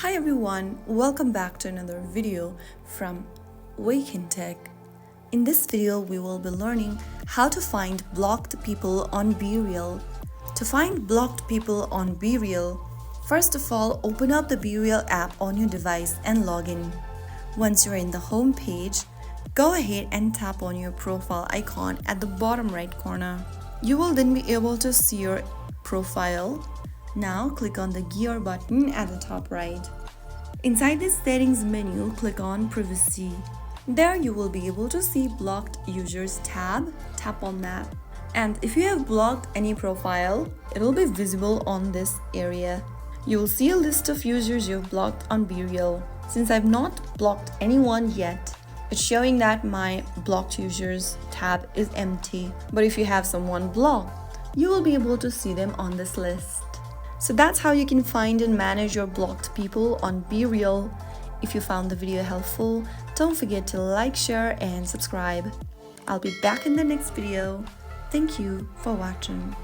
Hi everyone, welcome back to another video from Wake&Tech. In this video, we will be learning how to find blocked people on BeReal. To find blocked people on BeReal, first of all, open up the BeReal app on your device and log in. Once you're in the home page, go ahead and tap on your profile icon at the bottom right corner. You will then be able to see your profile. Now click on the gear button at the top right. Inside the settings menu, click on privacy. There you will be able to see blocked users tab. Tap on that. And if you have blocked any profile, it will be visible on this area. You will see a list of users you've blocked on BeReal. Since I've not blocked anyone yet, it's showing that my blocked users tab is empty. But if you have someone blocked, you will be able to see them on this list. So that's how you can find and manage your blocked people on BeReal. If you found the video helpful, don't forget to like, share, and subscribe. I'll be back in the next video. Thank you for watching.